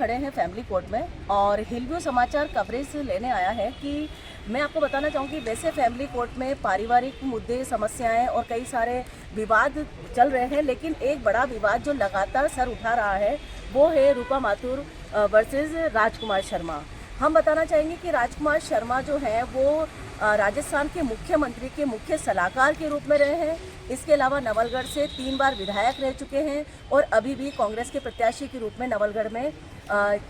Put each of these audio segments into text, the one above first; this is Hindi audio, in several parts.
खड़े हैं फैमिली कोर्ट में और हिलव्यू समाचार कवरेज लेने आया है कि मैं आपको बताना चाहूँगी वैसे फैमिली कोर्ट में पारिवारिक मुद्दे, समस्याएं और कई सारे विवाद चल रहे हैं, लेकिन एक बड़ा विवाद जो लगातार सर उठा रहा है वो है रूपा माथुर वर्सेस राजकुमार शर्मा। हम बताना चाहेंगे कि राजकुमार शर्मा जो है वो राजस्थान के मुख्यमंत्री के मुख्य सलाहकार के रूप में रहे हैं। इसके अलावा नवलगढ़ से 3 बार विधायक रह चुके हैं और अभी भी कांग्रेस के प्रत्याशी के रूप में नवलगढ़ में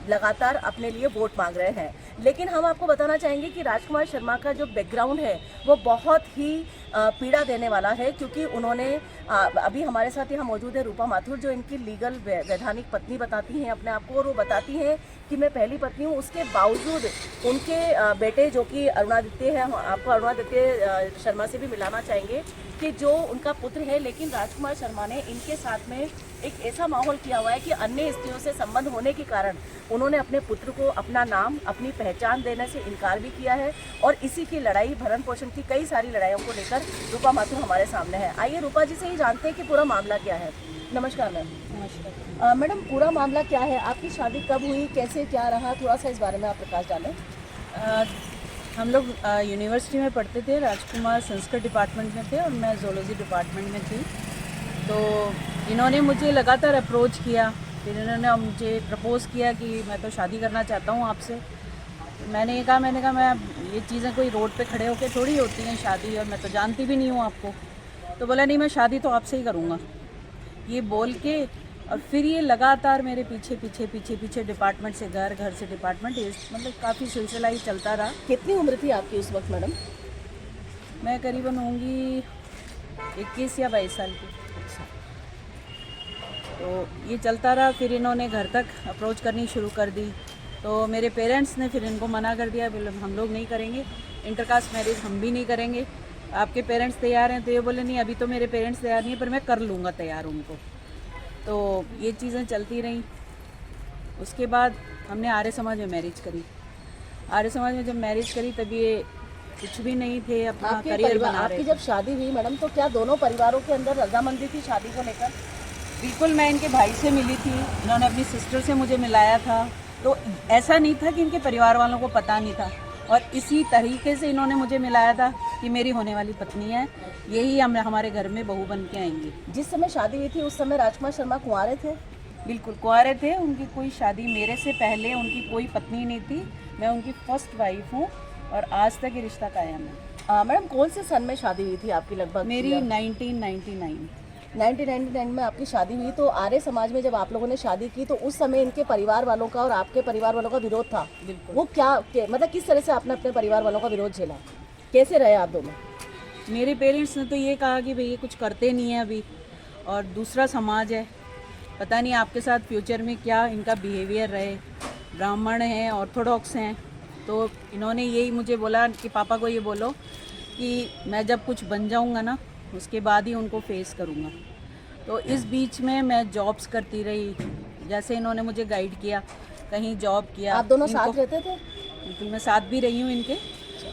लगातार अपने लिए वोट मांग रहे हैं। लेकिन हम आपको बताना चाहेंगे कि राजकुमार शर्मा का जो बैकग्राउंड है वो बहुत ही पीड़ा देने वाला है, क्योंकि उन्होंने अभी हमारे साथ यहाँ मौजूद है रूपा माथुर जो इनकी लीगल वैधानिक पत्नी बताती हैं अपने आप को, और वो बताती हैं कि मैं पहली पत्नी हूँ। उसके बावजूद उनके बेटे जो कि अरुणादित्य है, आपको अरुणादित्य शर्मा से भी मिलाना चाहेंगे कि जो उनका पुत्र है, लेकिन राजकुमार शर्मा ने इनके साथ में एक ऐसा माहौल किया हुआ है कि अन्य स्त्रियों से संबंध होने के कारण उन्होंने अपने पुत्र को अपना नाम, अपनी पहचान देने से इनकार भी किया है। और इसी की लड़ाई, भरण पोषण की कई सारी लड़ाइयों को लेकर रूपा माथुर हमारे सामने है। आइए रूपा जी से ही जानते हैं कि पूरा मामला क्या है। नमस्कार मैम। नमस्कार मैडम, पूरा मामला क्या है? आपकी शादी कब हुई, कैसे क्या रहा, थोड़ा सा इस बारे में आप प्रकाश डालें। हम लोग यूनिवर्सिटी में पढ़ते थे। राजकुमार संस्कृत डिपार्टमेंट में थे और मैं जोलॉजी डिपार्टमेंट में थी। तो इन्होंने मुझे लगातार अप्रोच किया, फिर इन्होंने मुझे प्रपोज़ किया कि मैं तो शादी करना चाहता हूँ आपसे। मैंने कहा मैं ये चीज़ें कोई रोड पे खड़े होकर थोड़ी होती हैं शादी, और मैं तो जानती भी नहीं हूँ आपको। तो बोला नहीं, मैं शादी तो आपसे ही करूँगा, ये बोल के। और फिर ये लगातार मेरे पीछे डिपार्टमेंट से घर, घर से डिपार्टमेंट, मतलब काफ़ी सिलसिला ही चलता रहा। कितनी उम्र थी आपकी उस वक्त मैडम? मैं करीबन होंगी 21 या 22 साल की। तो ये चलता रहा। फिर इन्होंने घर तक अप्रोच करनी शुरू कर दी। तो मेरे पेरेंट्स ने फिर इनको मना कर दिया, बोले हम लोग नहीं करेंगे, इंटरकास्ट मैरिज हम भी नहीं करेंगे। आपके पेरेंट्स तैयार हैं? तो ये बोले नहीं, अभी तो मेरे पेरेंट्स तैयार नहीं है, पर मैं कर लूँगा तैयार उनको। तो ये चीज़ें चलती रहीं। उसके बाद हमने आर्य समाज में मैरिज करी। आर्य समाज में जब मैरिज करी तब ये कुछ भी नहीं थे, अपना करियर बना रहे। आपकी जब शादी हुई मैडम, तो क्या दोनों परिवारों के अंदर रजामंदी थी शादी को लेकर? बिल्कुल, मैं इनके भाई से मिली थी, इन्होंने अपनी सिस्टर से मुझे मिलाया था। तो ऐसा नहीं था कि इनके परिवार वालों को पता नहीं था, और इसी तरीके से इन्होंने मुझे मिलाया था कि मेरी होने वाली पत्नी है, यही हम हमारे घर में बहू बन के आएंगी। जिस समय शादी हुई थी उस समय राजकुमार शर्मा कुंवारे थे? बिल्कुल कुंवारे थे। उनकी कोई शादी मेरे से पहले उनकी कोई पत्नी नहीं थी। मैं उनकी फर्स्ट वाइफ हूँ और आज तक ये रिश्ता कायम है। मैडम, कौन से सन में शादी हुई थी आपकी? लगभग मेरी 1999 में आपकी शादी हुई। तो आर्य समाज में जब आप लोगों ने शादी की तो उस समय इनके परिवार वालों का और आपके परिवार वालों का विरोध था। बिल्कुल। वो मतलब किस तरह से आपने अपने परिवार वालों का विरोध झेला, कैसे रहे आप दोनों? मेरे पेरेंट्स ने तो ये कहा कि भाई ये कुछ करते नहीं है अभी, और दूसरा समाज है, पता नहीं आपके साथ फ्यूचर में क्या इनका बिहेवियर रहे। ब्राह्मण हैं, ऑर्थोडॉक्स हैं। तो इन्होंने यही मुझे बोला कि पापा को ये बोलो कि मैं जब कुछ बन जाऊंगा ना, उसके बाद ही उनको फेस करूंगा। तो इस बीच में मैं जॉब्स करती रही, जैसे इन्होंने मुझे गाइड किया, कहीं जॉब किया। आप दोनों साथ रहते थे? बिल्कुल, मैं साथ भी रही हूँ इनके,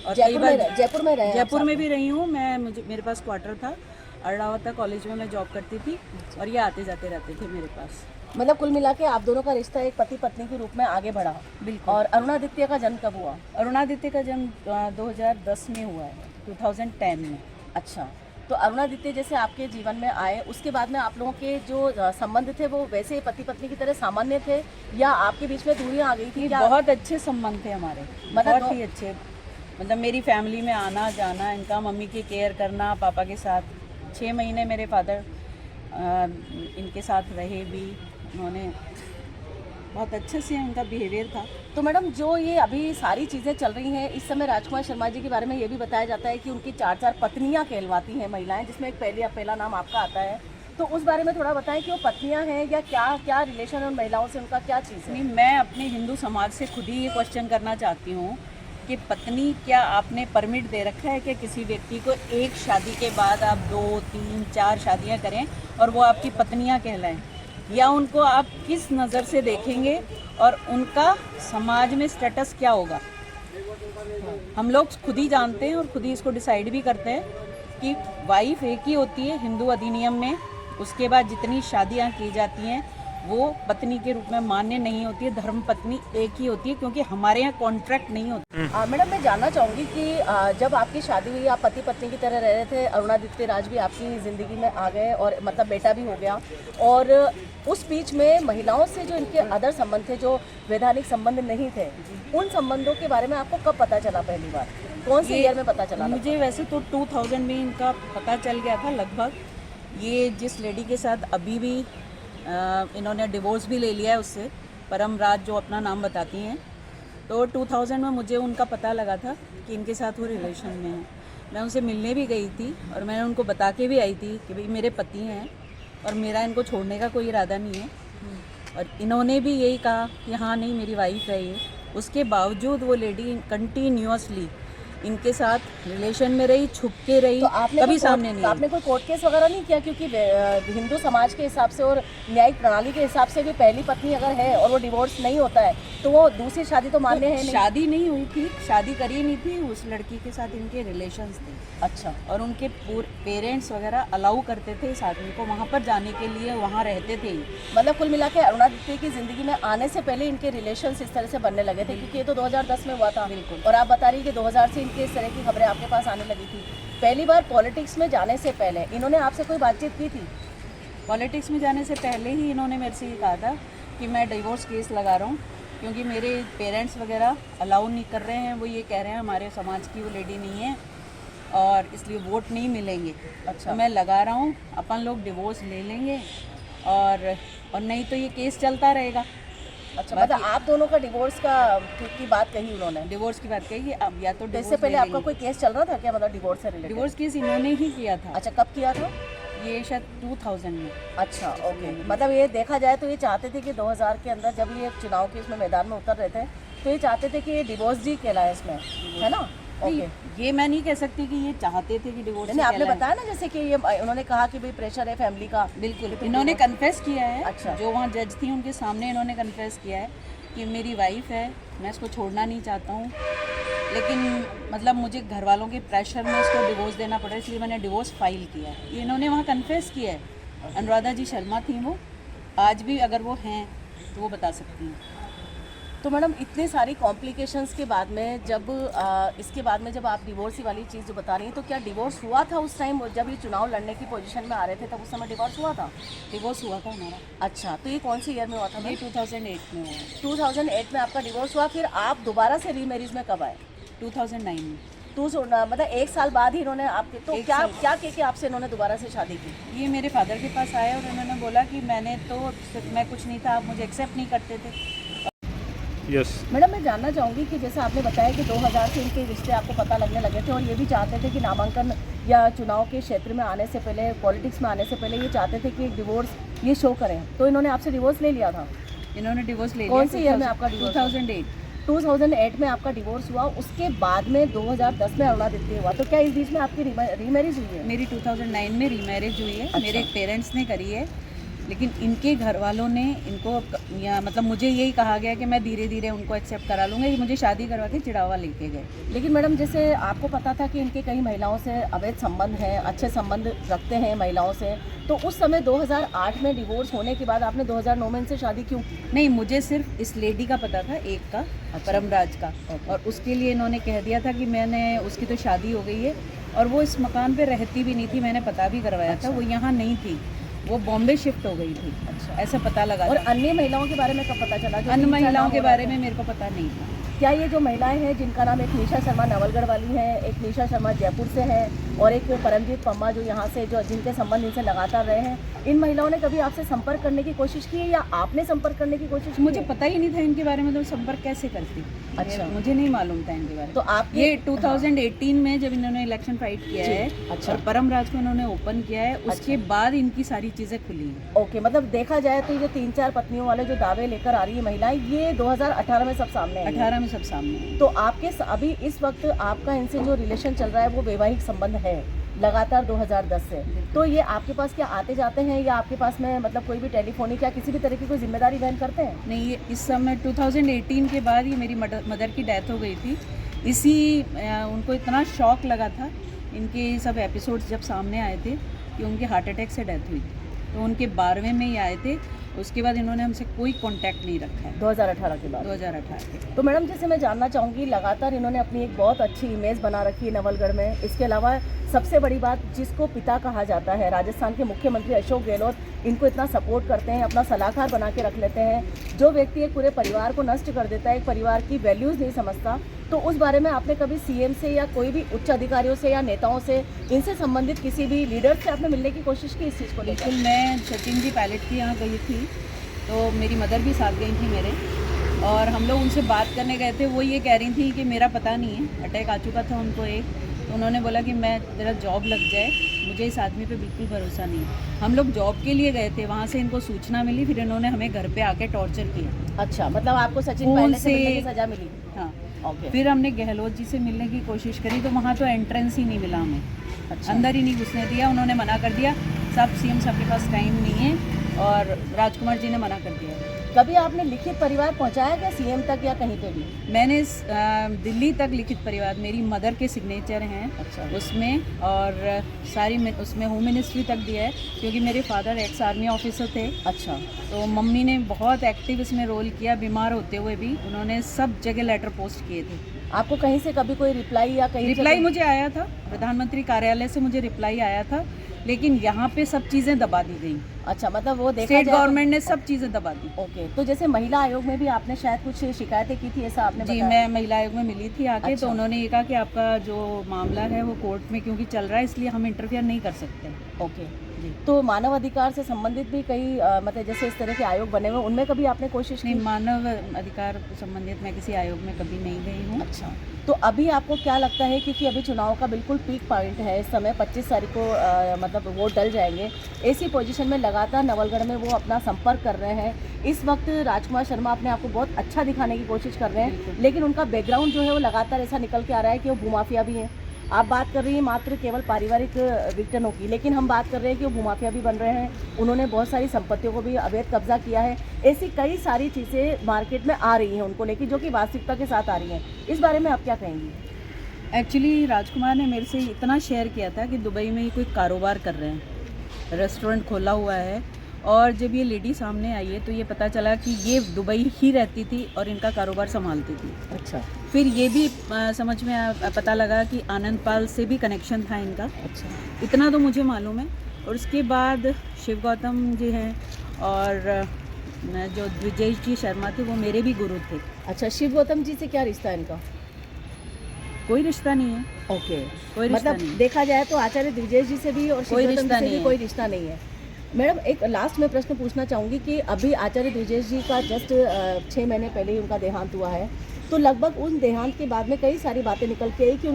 और जयपुर में भी रही हूँ मैं। मेरे पास क्वार्टर था, अर्णावता कॉलेज में मैं जॉब करती थी, और ये आते जाते रहते थे मेरे पास। मतलब कुल मिला के आप दोनों का रिश्ता एक पति पत्नी के रूप में आगे बढ़ा। बिल्कुल। और अरुणादित्य का जन्म कब हुआ? अरुणादित्य का जन्म 2010 में हुआ है, 2010 में। अच्छा, तो अरुणादित्य जैसे आपके जीवन में आए उसके बाद में आप लोगों के जो संबंध थे वो वैसे पति पत्नी की तरह सामान्य थे, या आपके बीच में दूरियां आ गई थी? बहुत अच्छे संबंध थे हमारे, बहुत ही अच्छे। मतलब मेरी फैमिली में आना जाना, इनका मम्मी की केयर करना, पापा के साथ 6 महीने मेरे फादर इनके साथ रहे भी। उन्होंने बहुत अच्छे से उनका बिहेवियर था। तो मैडम, जो ये अभी सारी चीज़ें चल रही हैं इस समय, राजकुमार शर्मा जी के बारे में ये भी बताया जाता है कि उनकी 4 पत्नियां कहलवाती हैं महिलाएं, जिसमें एक पहला नाम आपका आता है। तो उस बारे में थोड़ा बताएं कि वो पत्नियां हैं या क्या रिलेशन है उन महिलाओं से, उनका क्या चीज़ है? नहीं, मैं अपने हिंदू समाज से खुद ही ये क्वेश्चन करना चाहती हूँ कि पत्नी क्या आपने परमिट दे रखा है कि किसी व्यक्ति को एक शादी के बाद आप 2, 3, 4 शादियाँ करें और वो आपकी पत्नियाँ कहलाएं? या उनको आप किस नज़र से देखेंगे और उनका समाज में स्टेटस क्या होगा? हम लोग खुद ही जानते हैं और खुद ही इसको डिसाइड भी करते हैं कि वाइफ एक ही होती है हिंदू अधिनियम में। उसके बाद जितनी शादियां की जाती हैं वो पत्नी के रूप में मान्य नहीं होती है। धर्म पत्नी एक ही होती है, क्योंकि हमारे यहाँ कॉन्ट्रैक्ट नहीं होता। मैडम मैं जानना चाहूँगी कि जब आपकी शादी हुई आप पति पत्नी की तरह रह रहे थे, अरुणादित्य राज भी आपकी ज़िंदगी में आ गए और मतलब बेटा भी हो गया, और उस बीच में महिलाओं से जो इनके अदर संबंध थे, जो वैधानिक संबंध नहीं थे, उन संबंधों के बारे में आपको कब पता चला पहली बार? कौन से ईयर में पता चला? मुझे वैसे तो 2000 में इनका पता चल गया था लगभग। ये जिस लेडी के साथ अभी भी इन्होंने डिवोर्स भी ले लिया है उससे, परम राज जो अपना नाम बताती हैं, तो 2000 में मुझे उनका पता लगा था कि इनके साथ वो रिलेशन में है। मैं उनसे मिलने भी गई थी और मैंने उनको बता के भी आई थी कि भाई मेरे पति हैं और मेरा इनको छोड़ने का कोई इरादा नहीं है। और इन्होंने भी यही कहा कि हाँ नहीं मेरी वाइफ है ये। उसके बावजूद वो लेडी कंटिन्यूअसली इनके साथ रिलेशन में रही, छुप के रही, तो आपने कभी सामने नहीं आई। आपने कोई कोर्ट केस वगैरह नहीं किया? क्योंकि हिंदू समाज के हिसाब से और न्यायिक प्रणाली के हिसाब से भी पहली पत्नी अगर है और वो डिवोर्स नहीं होता है तो वो दूसरी शादी तो मान्य है नहीं। शादी नहीं हुई थी, शादी करी नहीं थी, उस लड़की के साथ इनके रिलेशंस थे। अच्छा। और उनके पेरेंट्स वगैरह अलाउ करते थे इस आदमी को वहाँ पर जाने के लिए, वहाँ रहते थे। मतलब कुल मिला के अरुणादित्य की जिंदगी में आने से पहले इनके रिलेशंस इस तरह से बनने लगे थे, क्योंकि ये तो 2010 में हुआ था। बिल्कुल। और आप बता रही कि 2000 से इनके इस तरह की खबरें आपके पास आने लगी थी। पहली बार पॉलिटिक्स में जाने से पहले इन्होंने आपसे कोई बातचीत की थी? पॉलिटिक्स में जाने से पहले ही इन्होंने मेरे से ये कहा था कि मैं डिवोर्स केस लगा रहा हूँ, क्योंकि मेरे पेरेंट्स वगैरह अलाउ नहीं कर रहे हैं। वो ये कह रहे हैं हमारे समाज की वो लेडी नहीं है और इसलिए वोट नहीं मिलेंगे। अच्छा। तो मैं लगा रहा हूँ, अपन लोग डिवोर्स ले लेंगे और नहीं तो ये केस चलता रहेगा। अच्छा, मतलब आप दोनों का डिवोर्स की बात कही उन्होंने? डिवोर्स की बात कही कि अब या तो इससे पहले आपका कोई केस चल रहा था क्या, मतलब डिवोर्स से रिलेटेड? डिवोर्स केस इन्होंने ही किया था। अच्छा, कब किया था? ये शायद 2000 में। अच्छा, ओके। मतलब ये देखा जाए तो ये चाहते थे कि 2000 के अंदर जब ये चुनाव के इसमें मैदान में उतर रहे थे तो ये चाहते थे कि ये डिवोर्स जी कहलाए इसमें, है ना? ओके। ये मैं नहीं कह सकती कि ये चाहते थे कि डिवोर्स। नहीं, आपने बताया ना जैसे कि ये उन्होंने कहा कि भाई प्रेशर है फैमिली का। बिल्कुल, इन्होंने कन्फेस किया है। अच्छा। जो वहाँ जज थी उनके सामने इन्होंने कन्फेस किया है कि मेरी वाइफ है, मैं इसको छोड़ना नहीं चाहता हूँ, लेकिन मतलब मुझे घर वालों के प्रेशर में इसको डिवोर्स देना पड़ा, इसलिए मैंने डिवोर्स फाइल किया है। ये इन्होंने वहाँ कन्फेस किया है। अनुराधा जी शर्मा थी वो, आज भी अगर वो हैं तो वो बता सकती हैं। तो मैडम इतने सारी कॉम्प्लिकेशंस के बाद में जब इसके बाद में जब आप डिवोर्स वाली चीज़ जो बता रही हैं, तो क्या डिवोर्स हुआ था उस टाइम जब ये चुनाव लड़ने की पोजीशन में आ रहे थे, तब उस समय डिवोर्स हुआ था? डिवोर्स हुआ था हमारा। अच्छा, तो ये कौन सी ईयर में हुआ था? ये 2008 में हुआ। 2008 में आपका डिवोर्स हुआ। फिर आप दोबारा से रीमैरिज में कब आए? 2009 में। मतलब 1 साल बाद ही इन्होंने आपके तो क्या कह के आपसे इन्होंने दोबारा से शादी की? ये मेरे फादर के पास आए और उन्होंने बोला कि मैंने तो मैं कुछ नहीं था, आप मुझे एक्सेप्ट नहीं करते थे। यस मैडम मैं जानना चाहूँगी कि जैसे आपने बताया कि 2000 से इनके रिश्ते आपको पता लगने लगे थे और ये भी चाहते थे कि नामांकन या चुनाव के क्षेत्र में आने से पहले, पॉलिटिक्स में आने से पहले ये चाहते थे कि एक डिवोर्स ये शो करें, तो इन्होंने आपसे डिवोर्स ले लिया था? इन्होंने डिवोर्स ले लिया। कौन से ईयर में आपका डिवोर्स? 2008। 2008 में आपका डिवोर्स हुआ। उसके बाद में 2010 में अरुणादित्य हुआ। तो क्या इस बीच में आपकी रीमैरिज हुई है? मेरी 2009 में रीमैरिज हुई है। अच्छा। मेरे पेरेंट्स ने करी है, लेकिन इनके घर वालों ने इनको या मतलब मुझे यही कहा गया कि मैं धीरे धीरे उनको एक्सेप्ट करा लूँगा। ये मुझे शादी करवा के चिड़ावा लेके गए। लेकिन मैडम जैसे आपको पता था कि इनके कई महिलाओं से अवैध संबंध हैं, अच्छे संबंध रखते हैं महिलाओं से, तो उस समय 2008 में डिवोर्स होने के बाद आपने 2009 में इनसे शादी क्यों की? नहीं, मुझे सिर्फ इस लेडी का पता था, एक का, परमराज का, और उसके लिए इन्होंने कह दिया था कि मैंने उसकी तो शादी हो गई है और वो इस मकान पे रहती भी नहीं थी। मैंने पता भी करवाया था, वो यहाँ नहीं थी, वो बॉम्बे शिफ्ट हो गई थी। अच्छा, ऐसा पता लगा। और अन्य महिलाओं के बारे में कब पता चला? अन्य महिलाओं के बारे में मेरे को पता नहीं था। क्या ये जो महिलाएं हैं जिनका नाम एक निशा शर्मा नवलगढ़ वाली है, एक निशा शर्मा जयपुर से है और एक परमजीत पम्मा जो यहाँ से, जो जिनके संबंध इनसे लगातार रहे हैं, इन महिलाओं ने कभी आपसे संपर्क करने की कोशिश की है या आपने संपर्क करने की कोशिश की? मुझे पता ही नहीं था इनके बारे में, तो संपर्क कैसे करती? अच्छा, मुझे नहीं मालूम था इनके बारे में। तो आप ये 2018 में जब इन्होंने इलेक्शन फाइट किया है, अच्छा, और परमराज को इन्होंने ओपन किया है, उसके बाद इनकी सारी चीज़ें खुली हैं। ओके, मतलब देखा जाए तो ये 3-4 पत्नियों वाले जो दावे लेकर आ रही है महिलाएं, ये 2018 में सब सामने आई हैं। 18 में सब सामने है। तो आपके अभी इस वक्त आपका इनसे जो रिलेशन चल रहा है वो वैवाहिक संबंध है लगातार 2010 से, तो ये आपके पास क्या आते जाते हैं या आपके पास में मतलब कोई भी टेलीफोनिक या किसी भी तरह की कोई जिम्मेदारी वहन करते हैं? नहीं, ये इस समय 2018 के बाद ये मेरी मदर की डेथ हो गई थी। उनको इतना शॉक लगा था, इनके सब एपिसोड्स जब सामने आए थे कि उनके हार्ट अटैक से डेथ हुई थी, तो उनके 12वें में ही आए थे उसके बाद इन्होंने हमसे कोई कांटेक्ट नहीं रखा है 2018 के बाद। 2018 के। तो मैडम जैसे मैं जानना चाहूँगी, लगातार इन्होंने अपनी एक बहुत अच्छी इमेज बना रखी है नवलगढ़ में। इसके अलावा सबसे बड़ी बात, जिसको पिता कहा जाता है, राजस्थान के मुख्यमंत्री अशोक गहलोत इनको इतना सपोर्ट करते हैं, अपना सलाहकार बना के रख लेते हैं। जो व्यक्ति एक पूरे परिवार को नष्ट कर देता है, एक परिवार की वैल्यूज़ नहीं समझता, तो उस बारे में आपने कभी सीएम से या कोई भी उच्च अधिकारियों से या नेताओं से, इनसे संबंधित किसी भी लीडर से आपने मिलने की कोशिश की इस चीज़ को लेकर? बिल्कुल, मैं सचिन जी पायलट की यहाँ गई थी, तो मेरी मदर भी साथ गई थी मेरे, और हम लोग उनसे बात करने गए थे। वो ये कह रही थी कि मेरा पता नहीं है, अटैक आ चुका था उनको एक, तो उन्होंने बोला कि मैं तेरा जॉब लग जाए, मुझे इस आदमी पे बिल्कुल भरोसा नहीं है। हम लोग जॉब के लिए गए थे, वहाँ से इनको सूचना मिली, फिर इन्होंने हमें घर पे आके टॉर्चर किया। अच्छा, मतलब आपको सचिन पायलट से मिलने की सजा मिली? हाँ। ओके। फिर हमने गहलोत जी से मिलने की कोशिश करी, तो वहाँ तो एंट्रेंस ही नहीं मिला हमें। अच्छा। अंदर ही नहीं घुसने दिया, उन्होंने मना कर दिया, सब सीएम साहब के पास टाइम नहीं है, और राजकुमार जी ने मना कर दिया। कभी आपने लिखित परिवार पहुंचाया क्या सीएम तक या कहीं पे भी? मैंने दिल्ली तक लिखित परिवार, मेरी मदर के सिग्नेचर हैं अच्छा। उसमें, और सारी उसमें होम मिनिस्ट्री तक दिया है, क्योंकि मेरे फादर एक्स आर्मी ऑफिसर थे। अच्छा। तो मम्मी ने बहुत एक्टिव इसमें रोल किया, बीमार होते हुए भी उन्होंने सब जगह लेटर पोस्ट किए थे। आपको कहीं से कभी कोई रिप्लाई या कहीं रिप्लाई मुझे आया था, प्रधानमंत्री कार्यालय से मुझे रिप्लाई आया था, लेकिन यहाँ पे सब चीज़ें दबा दी गई। अच्छा, मतलब वो देखा स्टेट जाए गवर्नमेंट ने सब चीज़ें दबा दी। ओके। तो जैसे महिला आयोग में भी आपने शायद कुछ शिकायतें की थी, ऐसा आपने जी, बताया? मैं महिला आयोग में मिली थी आके। अच्छा। तो उन्होंने ये कहा कि आपका जो मामला है वो कोर्ट में क्योंकि चल रहा है, इसलिए हम इंटरफेयर नहीं कर सकते। ओके जी। तो मानव अधिकार से संबंधित भी कई मतलब जैसे इस तरह के आयोग बने हुए, उनमें कभी आपने कोशिश की? नहीं, मानव अधिकार संबंधित मैं किसी आयोग में कभी नहीं गई हूँ। अच्छा। तो अभी आपको क्या लगता है, क्योंकि अभी चुनाव का बिल्कुल पीक पॉइंट है इस समय, 25 तारीख को मतलब वोट डल जाएंगे, ऐसी पोजीशन में लगातार नवलगढ़ में वो अपना संपर्क कर रहे हैं। इस वक्त राजकुमार शर्मा अपने आप को बहुत अच्छा दिखाने की कोशिश कर रहे हैं, लेकिन उनका बैकग्राउंड जो है वो लगातार ऐसा निकल के आ रहा है कि वो भूमाफिया भी हैं। आप बात कर रही हैं मात्र केवल पारिवारिक विघटनों की, लेकिन हम बात कर रहे हैं कि वो भूमाफिया भी बन रहे हैं। उन्होंने बहुत सारी संपत्तियों को भी अवैध कब्जा किया है। ऐसी कई सारी चीज़ें मार्केट में आ रही हैं उनको लेकर, जो कि वास्तविकता के साथ आ रही हैं। इस बारे में आप क्या कहेंगी? एक्चुअली राजकुमार ने मेरे से इतना शेयर किया था कि दुबई में ये कोई कारोबार कर रहे हैं, रेस्टोरेंट खोला हुआ है, और जब ये लेडी सामने आई है तो ये पता चला कि ये दुबई ही रहती थी और इनका कारोबार संभालती थी। अच्छा। फिर ये भी समझ में पता लगा कि आनंद पाल से भी कनेक्शन था इनका। अच्छा। इतना तो मुझे मालूम है। और उसके बाद शिव गौतम जी हैं, और जो द्विजेश जी शर्मा थे वो मेरे भी गुरु थे। अच्छा, शिव गौतम जी से क्या रिश्ता है इनका? कोई रिश्ता नहीं है। ओके। कोई रिश्ता मतलब नहीं। देखा जाए तो आचार्य द्विजेश जी से भी और शिव कोई गौतम जी रिश्ता से नहीं भी है। कोई रिश्ता नहीं है। मैडम एक लास्ट में प्रश्न पूछना चाहूँगी कि अभी आचार्य द्विजेश जी का जस्ट 6 महीने पहले ही उनका देहांत हुआ है, तो लगभग उन देहांत के बाद में कई सारी बातें निकल के आई कि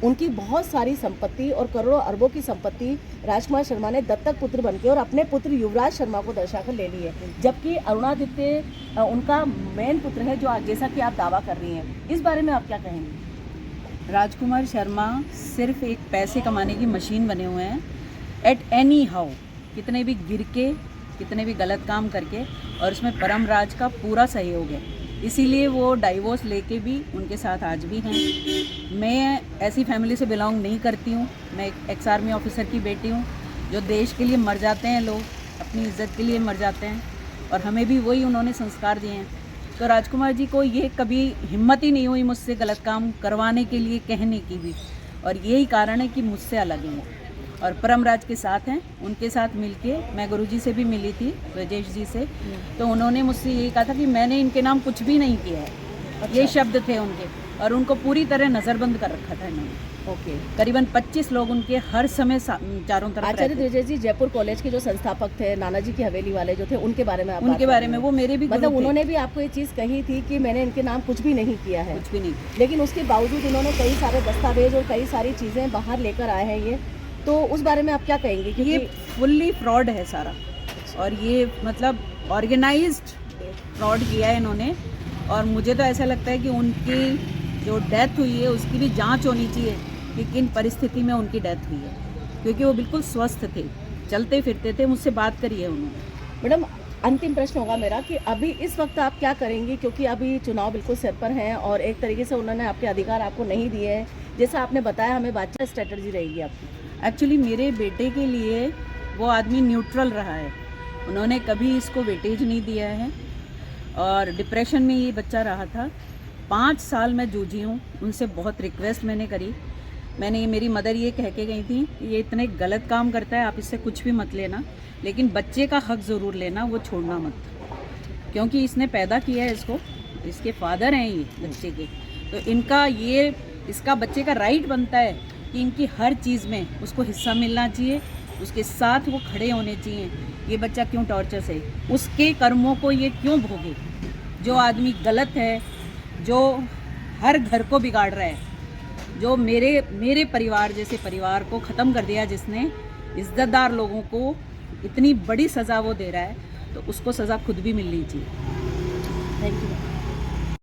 उनकी बहुत सारी संपत्ति और करोड़ों अरबों की संपत्ति राजकुमार शर्मा ने दत्तक पुत्र बनके और अपने पुत्र युवराज शर्मा को दर्शाकर ले ली है, जबकि अरुणादित्य उनका मेन पुत्र है, जो जैसा कि आप दावा कर रही हैं। इस बारे में आप क्या कहेंगे? राजकुमार शर्मा सिर्फ एक पैसे कमाने की मशीन बने हुए हैं। एट एनी हाउ, कितने भी गिर के, कितने भी गलत काम करके, और उसमें परम राज का पूरा सहयोग है, इसीलिए वो डाइवोर्स लेके भी उनके साथ आज भी हैं। मैं ऐसी फैमिली से बिलोंग नहीं करती हूँ। मैं एक एक्स आर्मी ऑफिसर की बेटी हूँ। जो देश के लिए मर जाते हैं लोग, अपनी इज्जत के लिए मर जाते हैं, और हमें भी वही उन्होंने संस्कार दिए हैं। तो राजकुमार जी को ये कभी हिम्मत ही नहीं हुई मुझसे गलत काम करवाने के लिए, कहने की भी, और यही कारण है कि मुझसे अलग हैं। और परमराज के साथ हैं, उनके साथ मिलके मैं गुरुजी से भी मिली थी, राजेश जी से, तो उन्होंने मुझसे यही कहा था कि मैंने इनके नाम कुछ भी नहीं किया है। अच्छा। ये शब्द थे उनके, और उनको पूरी तरह नज़रबंद कर रखा था इन्होंने। ओके। करीबन 25 लोग उनके हर समय चारों तरफ आचार्य रहते थे। द्विजेश जी जयपुर कॉलेज के जो संस्थापक थे, नानाजी की हवेली वाले जो थे, उनके बारे में आप बात उनके कर बारे रही में हैं। वो मेरे भी गुरु मतलब थे। उन्होंने भी आपको ये चीज़ कही थी कि मैंने इनके नाम कुछ भी नहीं किया है, कुछ भी नहीं। लेकिन उसके बावजूद उन्होंने कई सारे दस्तावेज और कई सारी चीज़ें बाहर लेकर आए हैं ये, तो उस बारे में आप क्या कहेंगे? क्योंकि ये फुल्ली फ्रॉड है सारा, और ये मतलब ऑर्गेनाइज्ड फ्रॉड किया है इन्होंने। और मुझे तो ऐसा लगता है कि उनकी जो डेथ हुई है उसकी भी जांच होनी चाहिए कि किन परिस्थिति में उनकी डेथ हुई है, क्योंकि वो बिल्कुल स्वस्थ थे, चलते फिरते थे। मुझसे बात करी है उन्होंने। मैडम अंतिम प्रश्न होगा मेरा कि अभी इस वक्त आप क्या करेंगी, क्योंकि अभी चुनाव बिल्कुल सिर पर हैं और एक तरीके से उन्होंने आपके अधिकार आपको नहीं दिए हैं, जैसा आपने बताया हमें, बातचीत स्ट्रेटजी रहेगी आपकी? एक्चुअली मेरे बेटे के लिए वो आदमी न्यूट्रल रहा है। उन्होंने कभी इसको वेटेज नहीं दिया है और डिप्रेशन में ये बच्चा रहा था। 5 साल मैं जूझी हूँ, उनसे बहुत रिक्वेस्ट मैंने करी। मैंने मेरी मदर ये कह के गई थी कि ये इतने गलत काम करता है, आप इससे कुछ भी मत लेना, लेकिन बच्चे का हक ज़रूर लेना, वो छोड़ना मत, क्योंकि इसने पैदा किया है इसको, इसके फादर हैं ये बच्चे के, तो इसका बच्चे का राइट बनता है कि इनकी हर चीज़ में उसको हिस्सा मिलना चाहिए, उसके साथ वो खड़े होने चाहिए। ये बच्चा क्यों टॉर्चर से, उसके कर्मों को ये क्यों भोगे? जो आदमी गलत है, जो हर घर को बिगाड़ रहा है, जो मेरे परिवार जैसे परिवार को ख़त्म कर दिया, जिसने इज्जतदार लोगों को इतनी बड़ी सज़ा वो दे रहा है, तो उसको सज़ा खुद भी मिलनी चाहिए। Thank you.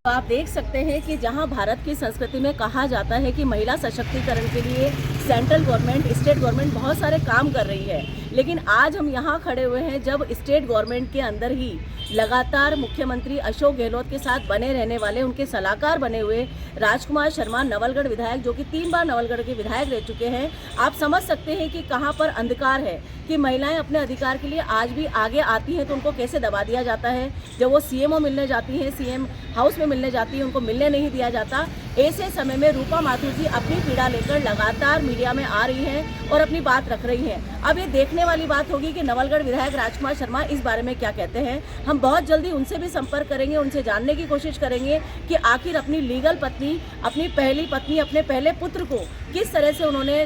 तो आप देख सकते हैं कि जहां भारत की संस्कृति में कहा जाता है कि महिला सशक्तिकरण के लिए सेंट्रल गवर्नमेंट, स्टेट गवर्नमेंट बहुत सारे काम कर रही है, लेकिन आज हम यहां खड़े हुए हैं जब स्टेट गवर्नमेंट के अंदर ही लगातार मुख्यमंत्री अशोक गहलोत के साथ बने रहने वाले, उनके सलाहकार बने हुए राजकुमार शर्मा, नवलगढ़ विधायक, जो कि 3 बार नवलगढ़ के विधायक रह चुके हैं, आप समझ सकते हैं कि कहां पर अंधकार है, कि महिलाएं अपने अधिकार के लिए आज भी आगे आती हैं तो उनको कैसे दबा दिया जाता है। जब वो सीएमओ मिलने जाती हैं, सीएम हाउस में मिलने जाती हैं, उनको मिलने नहीं दिया जाता। ऐसे समय में रूपा माथुर जी अपनी पीड़ा लेकर लगातार मीडिया में आ रही हैं और अपनी बात रख रही हैं। अब ये देखने वाली बात होगी कि नवलगढ़ विधायक राजकुमार शर्मा इस बारे में क्या कहते हैं। हम बहुत जल्दी उनसे भी संपर्क करेंगे, उनसे जानने की कोशिश करेंगे कि आखिर अपनी लीगल पत्नी, अपनी पहली पत्नी, अपने पहले पुत्र को किस तरह से उन्होंने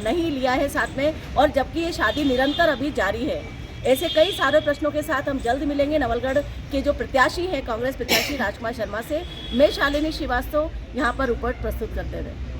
नहीं लिया है साथ में, और जबकि ये शादी निरंतर अभी जारी है। ऐसे कई सारे प्रश्नों के साथ हम जल्द मिलेंगे नवलगढ़ के जो प्रत्याशी हैं, कांग्रेस प्रत्याशी राजकुमार शर्मा से। मैं शालिनी श्रीवास्तव यहाँ पर रिपोर्ट प्रस्तुत करते रहे।